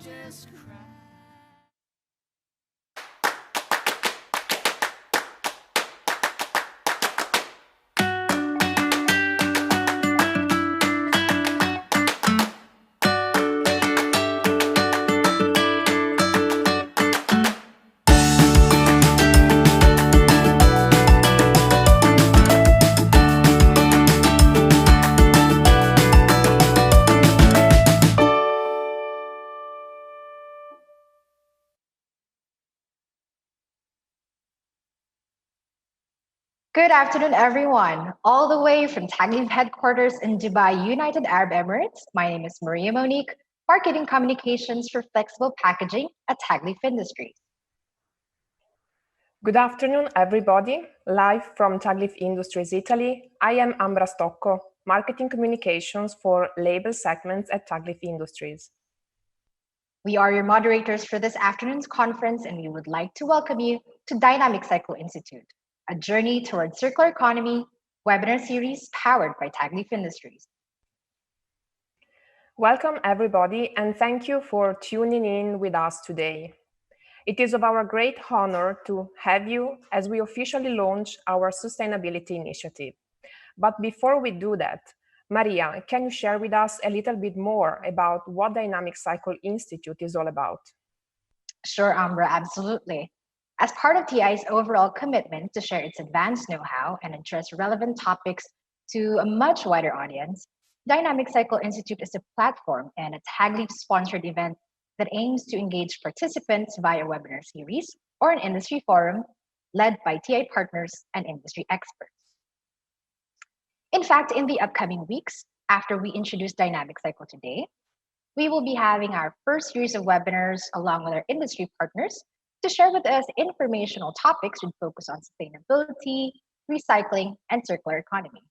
just cry. Good afternoon, everyone. All the way from Taghleef headquarters in Dubai, United Arab Emirates, my name is Maria Monique, Marketing Communications for Flexible Packaging at Taghleef Industries. Good afternoon, everybody. Live from Taghleef Industries, Italy, I am Ambra Stocco, Marketing Communications for Label Segments at Taghleef Industries. We are your moderators for this afternoon's conference, and we would like to welcome you to Dynamic Cycle Institute, a journey towards circular economy webinar series powered by Taghleef Industries. Welcome, everybody, and thank you for tuning in with us today. It is of our great honor to have you as we officially launch our sustainability initiative. But before we do that, Maria, can you share with us a little bit more about what Dynamic Cycle Institute is all about? Sure, Ambra, absolutely. As part of TI's overall commitment to share its advanced know-how and address relevant topics to a much wider audience, Dynamic Cycle Institute is a platform and a Taghleef-sponsored event that aims to engage participants via a webinar series or an industry forum led by TI partners and industry experts. In fact, in the upcoming weeks, after we introduce Dynamic Cycle today, we will be having our first series of webinars along with our industry partners to share with us informational topics with focus on sustainability, recycling, and circular economy.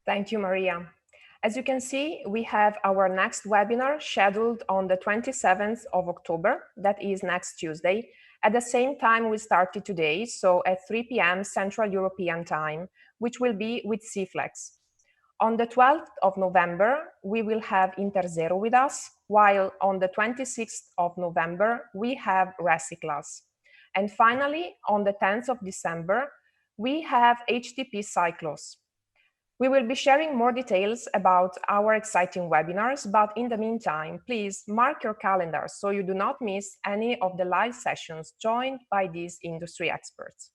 Thank you, Maria. As you can see, we have our next webinar scheduled on the 27th of October, that is next Tuesday, at the same time we started today, so at 3 p.m. Central European Time, which will be with CFlex. On the 12th of November, we will have Interzero with us, while on the 26th of November, we have Recyclas. And finally, on the 10th of December, we have HTP Cyclos. We will be sharing more details about our exciting webinars, but in the meantime, please mark your calendars so you do not miss any of the live sessions joined by these industry experts.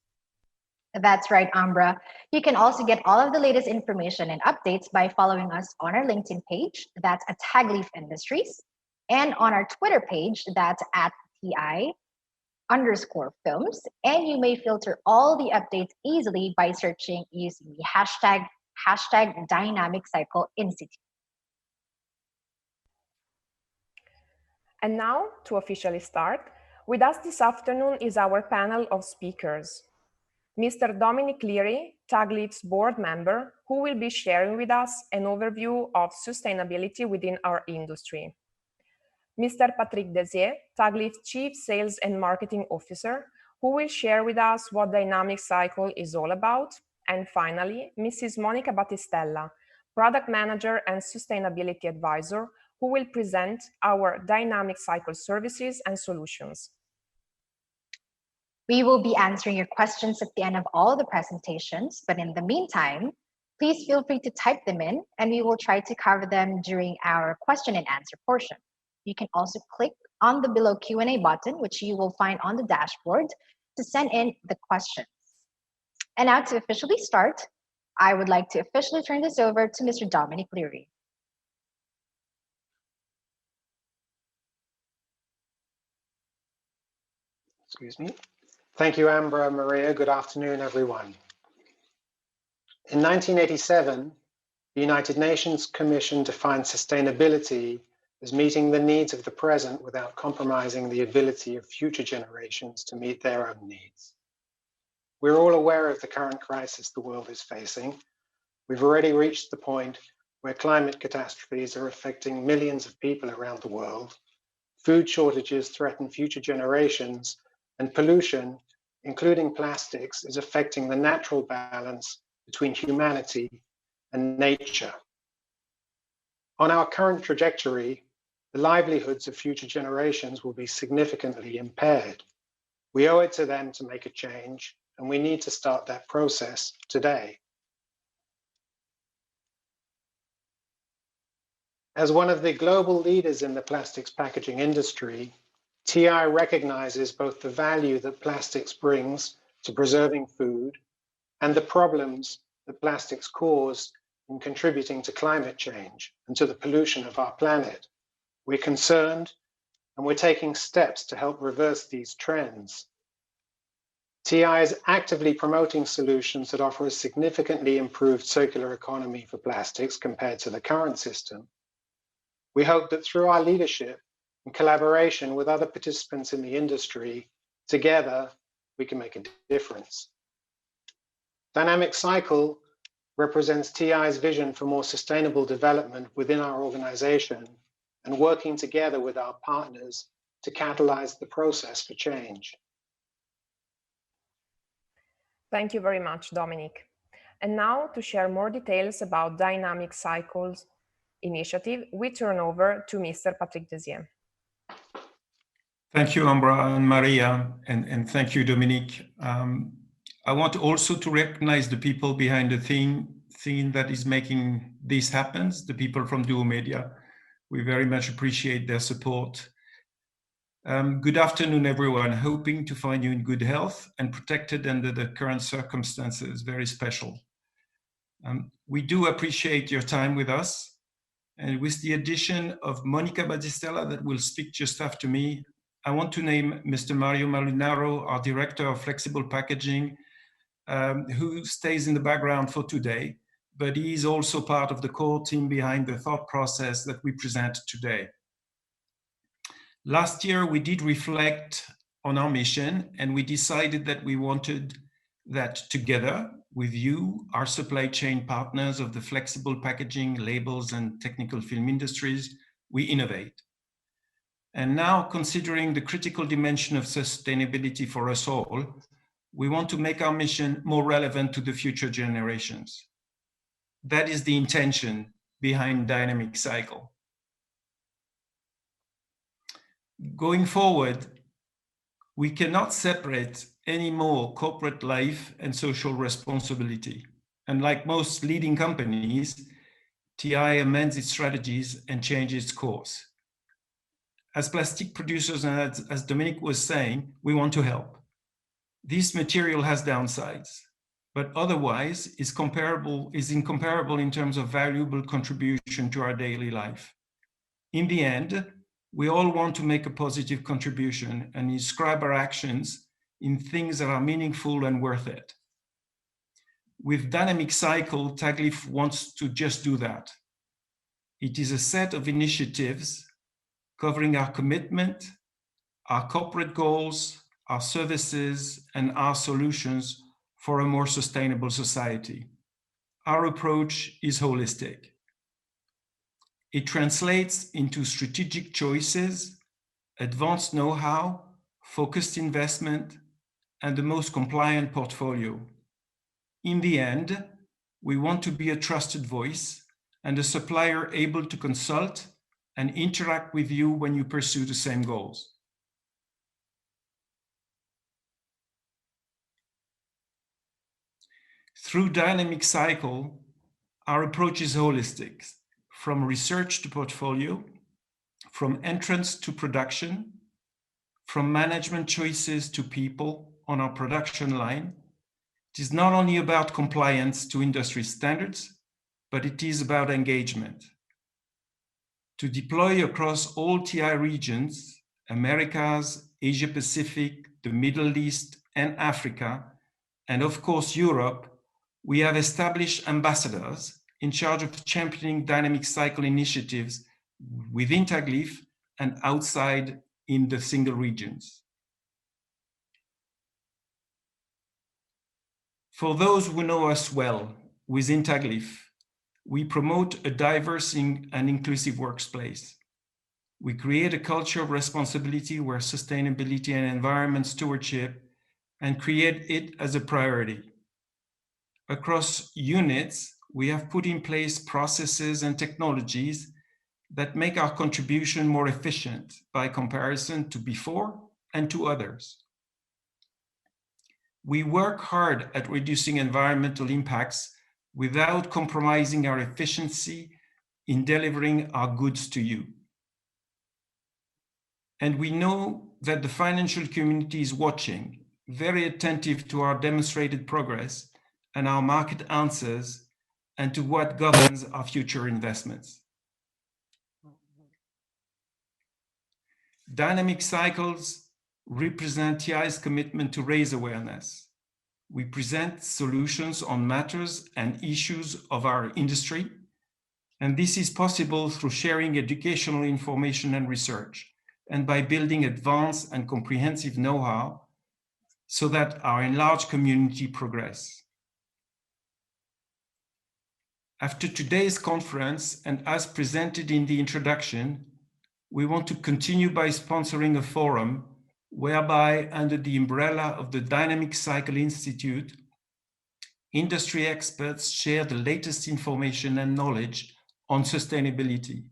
That's right, Ambra. You can also get all of the latest information and updates by following us on our LinkedIn page, that's at Taghleef Industries, and on our Twitter page, that's at TI_films. And you may filter all the updates easily by searching using the hashtag Dynamic Cycle Institute. And now, to officially start, with us this afternoon is our panel of speakers. Mr. Dominic Leary, Taghleef's board member, who will be sharing with us an overview of sustainability within our industry. Mr. Patrick Desier, Taghleef's Chief Sales and Marketing Officer, who will share with us what Dynamic Cycle is all about. And finally, Mrs. Monica Battistella, Product Manager and Sustainability Advisor, who will present our Dynamic Cycle services and solutions. We will be answering your questions at the end of all the presentations, but in the meantime, please feel free to type them in and we will try to cover them during our question and answer portion. You can also click on the below Q&A button, which you will find on the dashboard, to send in the questions. And now to officially start, I would like to officially turn this over to Mr. Dominic Leary. Excuse me. Thank you, Ambra and Maria. Good afternoon, everyone. In 1987, the United Nations Commission defined sustainability as meeting the needs of the present without compromising the ability of future generations to meet their own needs. We're all aware of the current crisis the world is facing. We've already reached the point where climate catastrophes are affecting millions of people around the world. Food shortages threaten future generations, and pollution, including plastics, is affecting the natural balance between humanity and nature. On our current trajectory, the livelihoods of future generations will be significantly impaired. We owe it to them to make a change, and we need to start that process today. As one of the global leaders in the plastics packaging industry, TI recognizes both the value that plastics brings to preserving food and the problems that plastics cause in contributing to climate change and to the pollution of our planet. We're concerned, and we're taking steps to help reverse these trends. TI is actively promoting solutions that offer a significantly improved circular economy for plastics compared to the current system. We hope that through our leadership and collaboration with other participants in the industry, together we can make a difference. Dynamic Cycle represents TI's vision for more sustainable development within our organization and working together with our partners to catalyze the process for change. Thank you very much, Dominic. And now to share more details about Dynamic Cycles initiative, we turn over to Mr. Patrick Desier. Thank you, Ambra and Maria, and thank you, Dominic. I want also to recognize the people behind the thing that is making this happen, the people from Duo Media. We very much appreciate their support. Good afternoon, everyone. Hoping to find you in good health and protected under the current circumstances. Very special. We do appreciate your time with us. And with the addition of Monica Battistella that will speak just after me, I want to name Mr. Mario Malinaro, our Director of Flexible Packaging, who stays in the background for today, but he is also part of the core team behind the thought process that we present today. Last year, we did reflect on our mission, and we decided that we wanted that together with you, our supply chain partners of the flexible packaging, labels, and technical film industries, we innovate. And now, considering the critical dimension of sustainability for us all, we want to make our mission more relevant to the future generations. That is the intention behind Dynamic Cycle. Going forward, we cannot separate any more corporate life and social responsibility. And like most leading companies, TI amends its strategies and changes its course. As plastic producers, and as Dominic was saying, we want to help. This material has downsides, but otherwise is incomparable in terms of valuable contribution to our daily life. In the end, we all want to make a positive contribution and inscribe our actions in things that are meaningful and worth it. With Dynamic Cycle, Taghleef wants to just do that. It is a set of initiatives covering our commitment, our corporate goals, our services, and our solutions for a more sustainable society. Our approach is holistic. It translates into strategic choices, advanced know-how, focused investment, and the most compliant portfolio. In the end, we want to be a trusted voice and a supplier able to consult and interact with you when you pursue the same goals. Through Dynamic Cycle, our approach is holistic, from research to portfolio, from entrance to production, from management choices to people on our production line. It is not only about compliance to industry standards, but it is about engagement. To deploy across all TI regions, Americas, Asia Pacific, the Middle East, and Africa, and of course Europe, we have established ambassadors in charge of championing Dynamic Cycle initiatives within Taghleef and outside in the single regions. For those who know us well within Taghleef, we promote a diverse and inclusive workplace. We create a culture of responsibility where sustainability and environment stewardship and create it as a priority. Across units, we have put in place processes and technologies that make our contribution more efficient by comparison to before and to others. We work hard at reducing environmental impacts without compromising our efficiency in delivering our goods to you. And we know that the financial community is watching, very attentive to our demonstrated progress and our market answers and to what governs our future investments. Dynamic cycles represent TI's commitment to raise awareness. We present solutions on matters and issues of our industry, and this is possible through sharing educational information and research, and by building advanced and comprehensive know-how so that our enlarged community progress. After today's conference, and as presented in the introduction, we want to continue by sponsoring a forum whereby, under the umbrella of the Dynamic Cycle Institute, industry experts share the latest information and knowledge on sustainability.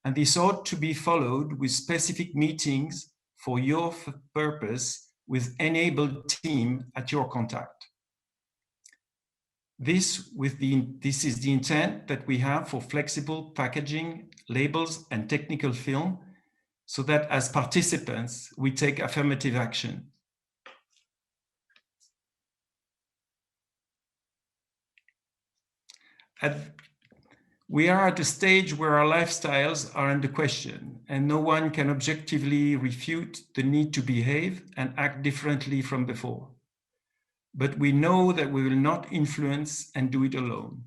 And this ought to be followed with specific meetings for your purpose with enabled team at your contact. This is the intent that we have for flexible packaging, labels, and technical film, so that as participants, we take affirmative action. We are at a stage where our lifestyles are under question, and no one can objectively refute the need to behave and act differently from before. But we know that we will not influence and do it alone,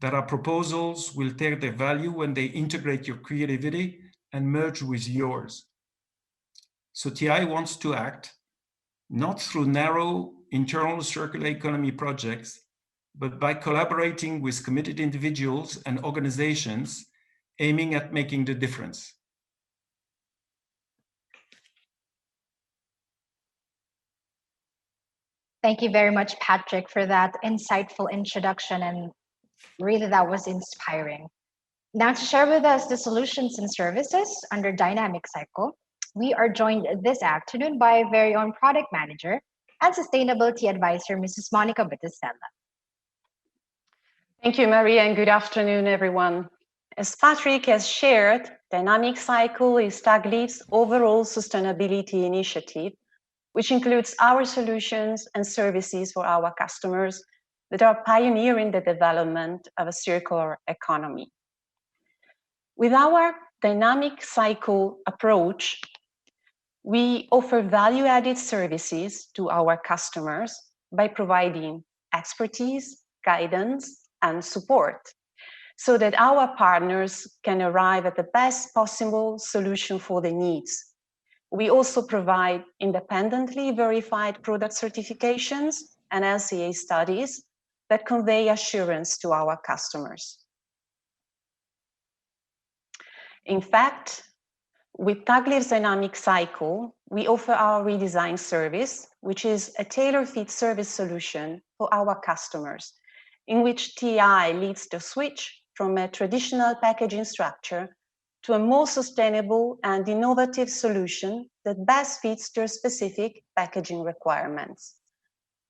that our proposals will take their value when they integrate your creativity and merge with yours. So TI wants to act, not through narrow internal circular economy projects, but by collaborating with committed individuals and organizations aiming at making the difference. Thank you very much, Patrick, for that insightful introduction, and really that was inspiring. Now, to share with us the solutions and services under Dynamic Cycle, we are joined this afternoon by our very own product manager and sustainability advisor, Mrs. Monica Batistella. Thank you, Maria, and good afternoon, everyone. As Patrick has shared, Dynamic Cycle is Taghleef's overall sustainability initiative, which includes our solutions and services for our customers that are pioneering the development of a circular economy. With our Dynamic Cycle approach, we offer value-added services to our customers by providing expertise, guidance, and support, so that our partners can arrive at the best possible solution for their needs. We also provide independently verified product certifications and LCA studies that convey assurance to our customers. In fact, with Taghleef's Dynamic Cycle, we offer our redesign service, which is a tailor-fit service solution for our customers, in which TI leads the switch from a traditional packaging structure to a more sustainable and innovative solution that best fits their specific packaging requirements.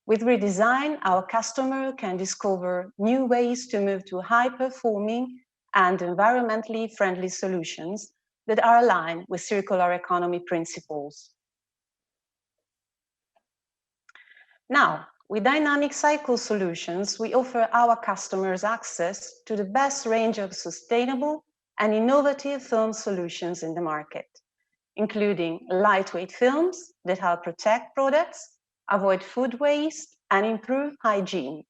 With redesign, our customer can discover new ways to move to high-performing and environmentally friendly solutions that are aligned with circular economy principles. Now, with Dynamic Cycle solutions, we offer our customers access to the best range of sustainable and innovative film solutions in the market, including lightweight films that help protect products, avoid food waste, and improve hygiene,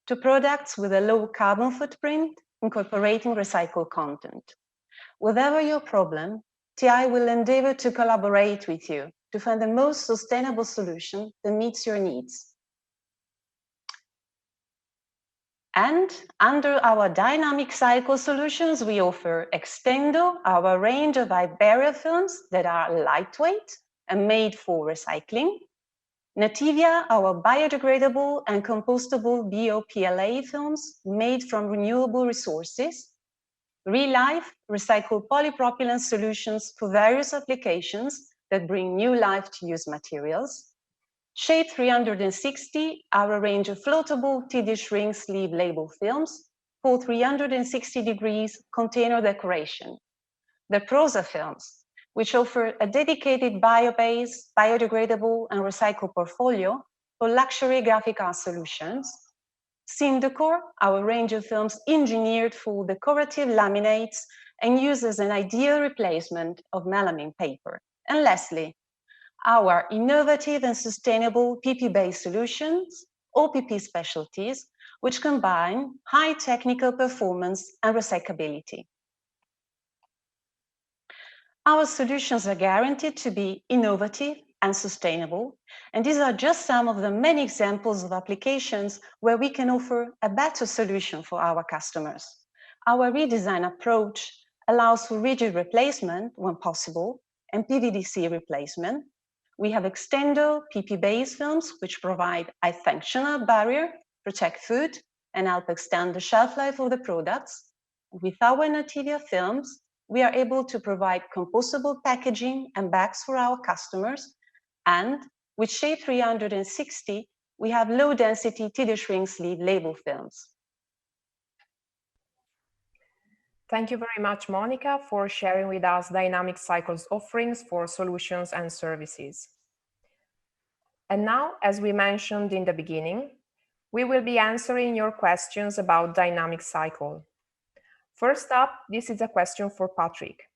to products with a low carbon footprint, incorporating recycled content. Whatever your problem, TI will endeavor to collaborate with you to find the most sustainable solution that meets your needs. And under our Dynamic Cycle solutions, we offer Extendo, our range of Iberia films that are lightweight and made for recycling, Nativia, our biodegradable and compostable BOPLA films made from renewable resources, Relife recycle polypropylene solutions for various applications that bring new life to used materials. Shape 360, our range of floatable TD ring sleeve label films for 360 degrees container decoration. The Prosa films, which offer a dedicated bio-based, biodegradable, and recycled portfolio for luxury graphic art solutions. Syndecor, our range of films engineered for decorative laminates and used as an ideal replacement of melamine paper. And lastly, our innovative and sustainable PP-based solutions, OPP specialties, which combine high technical performance and recyclability. Our solutions are guaranteed to be innovative and sustainable, and these are just some of the many examples of applications where we can offer a better solution for our customers. Our redesign approach allows for rigid replacement when possible and PVDC replacement. We have extendo PP-based films which provide a functional barrier, protect food, and help extend the shelf life of the products. With our Nativia films, we are able to provide compostable packaging and bags for our customers. And with Shape 360, we have low-density TD ring sleeve label films. Thank you very much, Monica, for sharing with us Dynamic Cycles offerings for solutions and services. And now, as we mentioned in the beginning, we will be answering your questions about Dynamic Cycle. First up, this is a question for Patrick.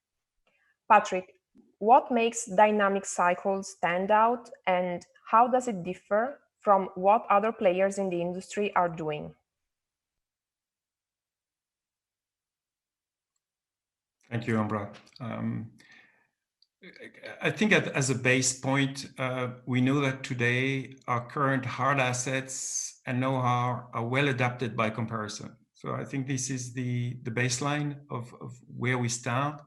Patrick, what makes Dynamic Cycle stand out and how does it differ from what other players in the industry are doing? Thank you, Ambra. I think as a base point, we know that today our current hard assets and know-how are well adapted by comparison. So I think this is the baseline of where we start.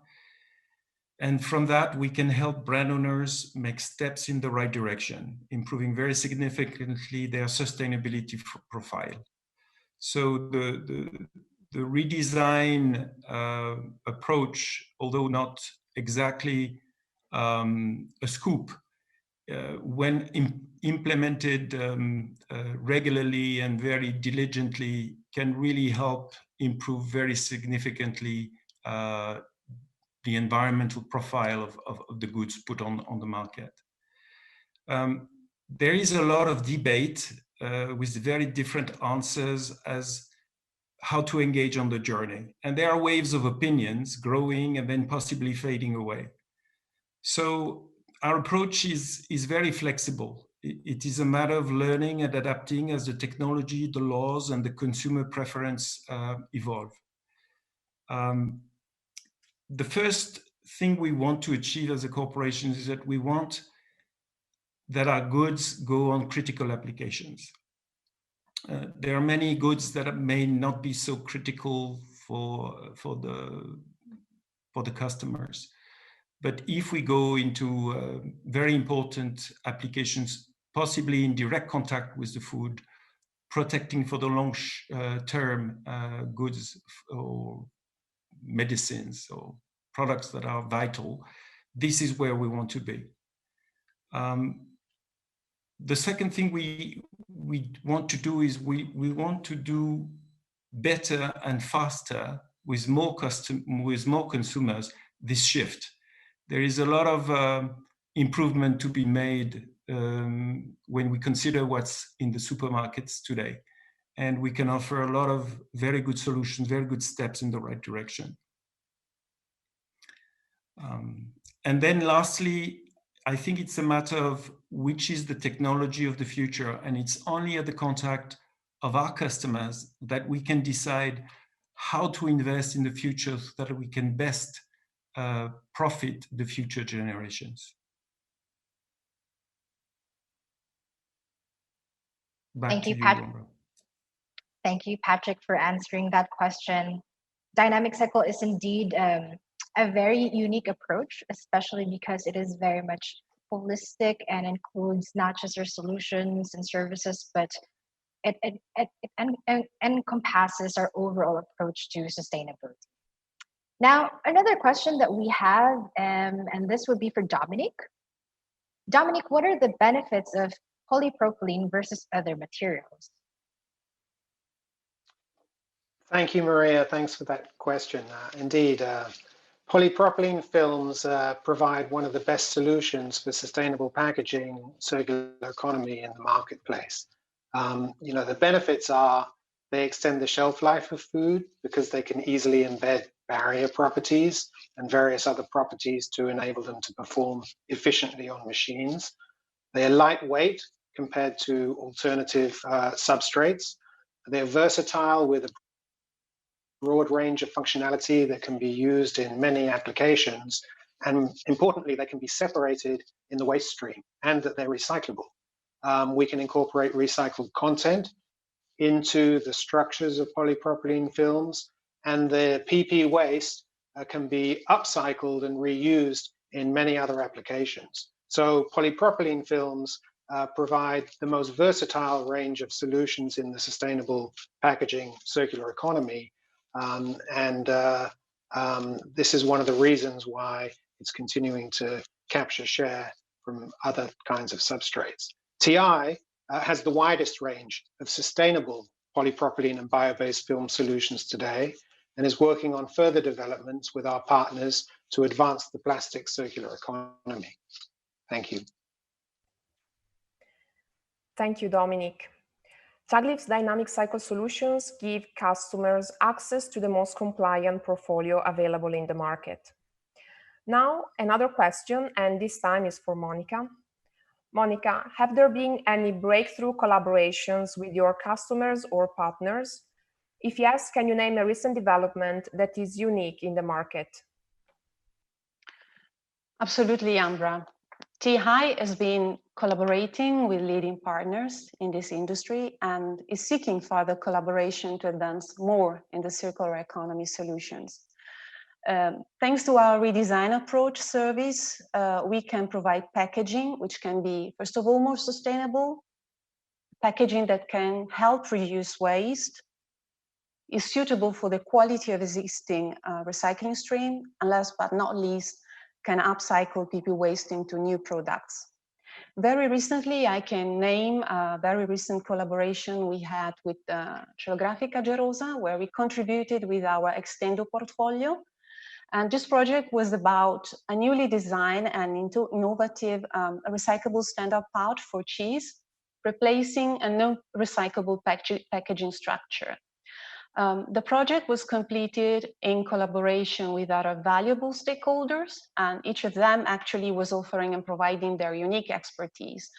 And from that, we can help brand owners make steps in the right direction, improving very significantly their sustainability profile. So the redesign approach, although not exactly a scoop, when implemented regularly and very diligently, can really help improve very significantly the environmental profile of the goods put on the market. There is a lot of debate with very different answers as how to engage on the journey. And there are waves of opinions growing and then possibly fading away. So our approach is very flexible. It is a matter of learning and adapting as the technology, the laws, and the consumer preference evolve. The first thing we want to achieve as a corporation is that we want that our goods go on critical applications. There are many goods that may not be so critical for the customers. But if we go into very important applications, possibly in direct contact with the food, protecting for the long term goods or medicines or products that are vital, this is where we want to be. The second thing we want to do is we want to do better and faster with more consumers this shift. There is a lot of improvement to be made when we consider what's in the supermarkets today. And we can offer a lot of very good solutions, very good steps in the right direction. And then lastly, I think it's a matter of which is the technology of the future. And it's only at the contact of our customers that we can decide how to invest in the future so that we can best profit the future generations. Thank you, Patrick. Thank you, Patrick, for answering that question. Dynamic Cycle is indeed a very unique approach, especially because it is very much holistic and includes not just your solutions and services, but it encompasses our overall approach to sustainability. Now, another question that we have, and this would be for Dominic. Dominic, what are the benefits of polypropylene versus other materials? Thank you, Maria. Thanks for that question. Indeed, polypropylene films provide one of the best solutions for sustainable packaging, circular economy in the marketplace. The benefits are they extend the shelf life of food because they can easily embed barrier properties and various other properties to enable them to perform efficiently on machines. They are lightweight compared to alternative substrates. They're versatile with a broad range of functionality that can be used in many applications. And importantly, they can be separated in the waste stream and that they're recyclable. We can incorporate recycled content into the structures of polypropylene films, and the PP waste can be upcycled and reused in many other applications. So polypropylene films provide the most versatile range of solutions in the sustainable packaging circular economy. This is one of the reasons why it's continuing to capture share from other kinds of substrates. TI has the widest range of sustainable polypropylene and bio-based film solutions today and is working on further developments with our partners to advance the plastic circular economy. Thank you. Thank you, Dominic. Taghleef's dynamic cycle solutions give customers access to the most compliant portfolio available in the market. Now, another question, and this time is for Monica. Monica, have there been any breakthrough collaborations with your customers or partners? If yes, can you name a recent development that is unique in the market? Absolutely, Ambra. TI has been collaborating with leading partners in this industry and is seeking further collaboration to advance more in the circular economy solutions. Thanks to our redesign approach service, we can provide packaging which can be, first of all, more sustainable, packaging that can help reduce waste, is suitable for the quality of existing recycling stream, and last but not least, can upcycle PP waste into new products. Very recently, I can name a very recent collaboration we had with Geografica Gerosa, where we contributed with our Extendo portfolio. And this project was about a newly designed and innovative recyclable stand-up pouch for cheese, replacing a non-recyclable packaging structure. The project was completed in collaboration with other valuable stakeholders, and each of them actually was offering and providing their unique expertise.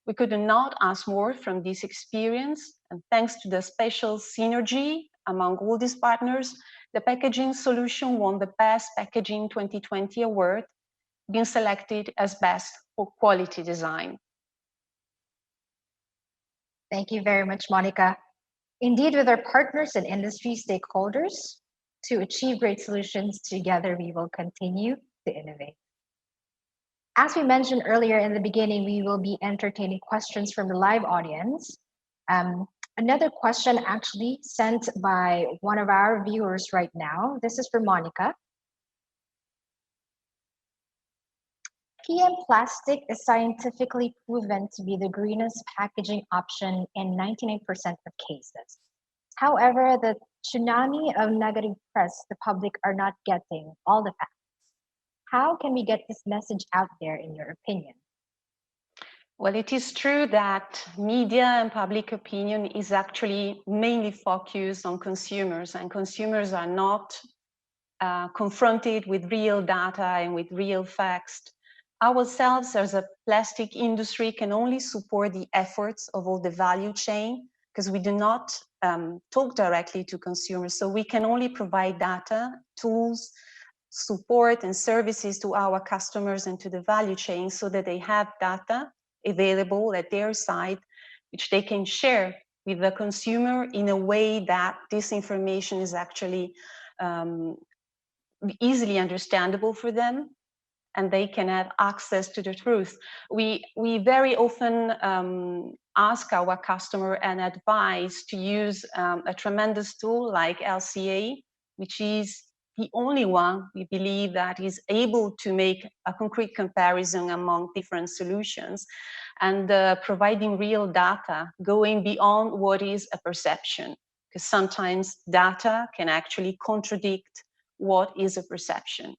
We could not ask more from this experience, and thanks to the special synergy among all these partners, the packaging solution won the Best Packaging 2020 award, being selected as best for quality design. Thank you very much, Monica. Indeed, with our partners and industry stakeholders, to achieve great solutions together, we will continue to innovate. As we mentioned earlier in the beginning, we will be entertaining questions from the live audience. Another question actually sent by one of our viewers right now. This is for Monica. PM plastic is scientifically proven to be the greenest packaging option in 99% of cases. However, the tsunami of negative press the public are not getting all the facts. How can we get this message out there, in your opinion? Well, it is true that media and public opinion is actually mainly focused on consumers, and consumers are not confronted with real data and with real facts. Ourselves as a plastic industry can only support the efforts of all the value chain because we do not talk directly to consumers. So we can only provide data, tools, support and services to our customers and to the value chain so that they have data available at their side, which they can share with the consumer in a way that this information is actually easily understandable for them, and they can have access to the truth. We very often ask our customer and advise to use a tremendous tool like LCA, which is the only one we believe that is able to make a concrete comparison among different solutions and providing real data going beyond what is a perception, because sometimes data can actually contradict what is a perception.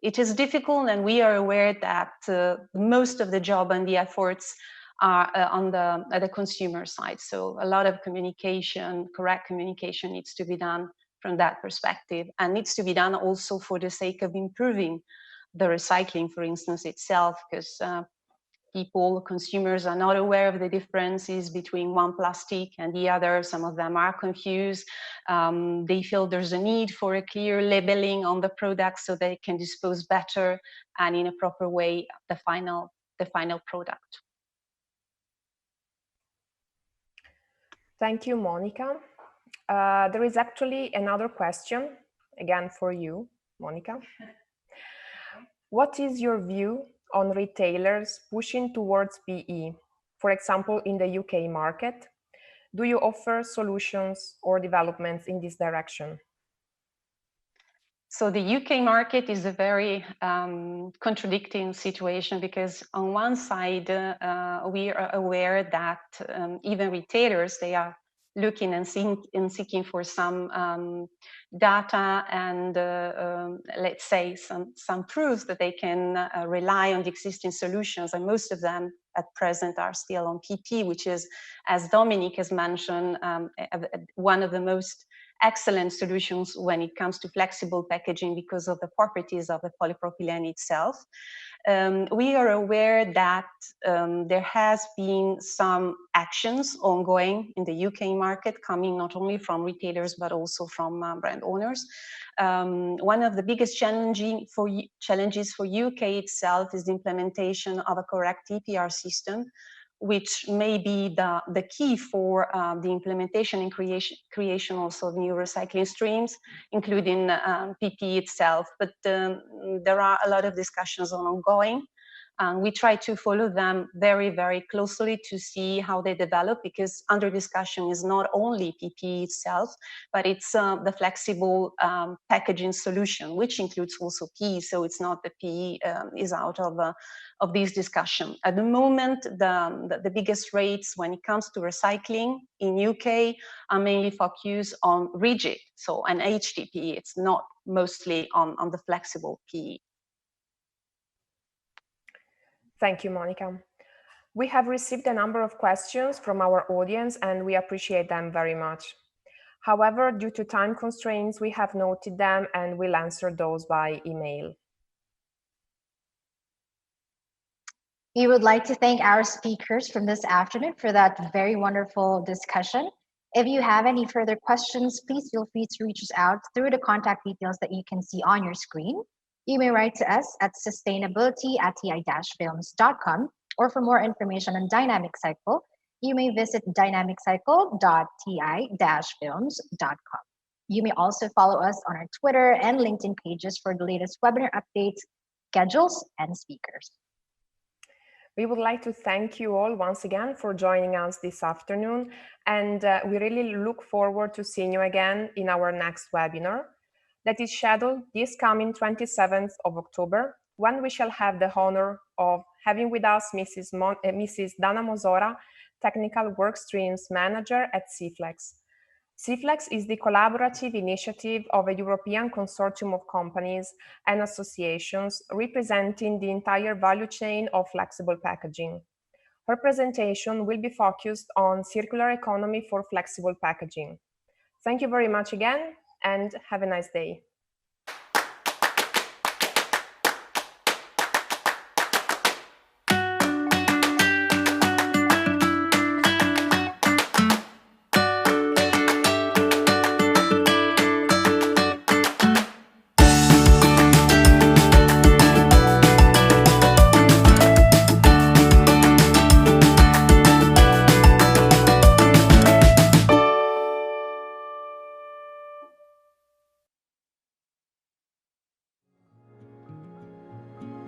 It is difficult, and we are aware that most of the job and the efforts are on the consumer side. So a lot of communication, correct communication needs to be done from that perspective, and needs to be done also for the sake of improving the recycling, for instance, itself, because consumers are not aware of the differences between one plastic and the other. Some of them are confused. They feel there's a need for a clear labeling on the product so they can dispose better and in a proper way the final product. Thank you, Monica. There is actually another question, again for you, Monica. What is your view on retailers pushing towards PE, for example, in the UK market? Do you offer solutions or developments in this direction? So the UK market is a very contradicting situation, because on one side, we are aware that even retailers, they are looking and seeking for some data and let's say some proof that they can rely on the existing solutions, and most of them at present are still on PP, which is, as Dominic has mentioned, one of the most excellent solutions when it comes to flexible packaging because of the properties of the polypropylene itself. We are aware that there has been some actions ongoing in the UK market, coming not only from retailers but also from brand owners. One of the biggest challenges for UK itself is the implementation of a correct EPR system, which may be the key for the implementation and creation also of new recycling streams, including PP itself. But there are a lot of discussions ongoing. We try to follow them very, very closely to see how they develop, because under discussion is not only PP itself, but it's the flexible packaging solution, which includes also PE. So it's not the PE is out of this discussion. At the moment, the biggest rates when it comes to recycling in UK are mainly focused on rigid, so an HDPE. It's not mostly on the flexible PE. Thank you, Monica. We have received a number of questions from our audience and we appreciate them very much. However, due to time constraints, we have noted them and will answer those by email. We would like to thank our speakers from this afternoon for that very wonderful discussion. If you have any further questions, please feel free to reach us out through the contact details that you can see on your screen. You may write to us at sustainability@ti-films.com, or for more information on Dynamic Cycle, you may visit dynamiccycle.ti-films.com. You may also follow us on our Twitter and LinkedIn pages for the latest webinar updates, schedules, and speakers. We would like to thank you all once again for joining us this afternoon, and we really look forward to seeing you again in our next webinar that is scheduled this coming 27th of October, when we shall have the honor of having with us Mrs. Dana Mosora, Technical Workstreams Manager at CFlex. CFlex is the collaborative initiative of a European consortium of companies and associations representing the entire value chain of flexible packaging. Her presentation will be focused on circular economy for flexible packaging. Thank you very much again, and have a nice day.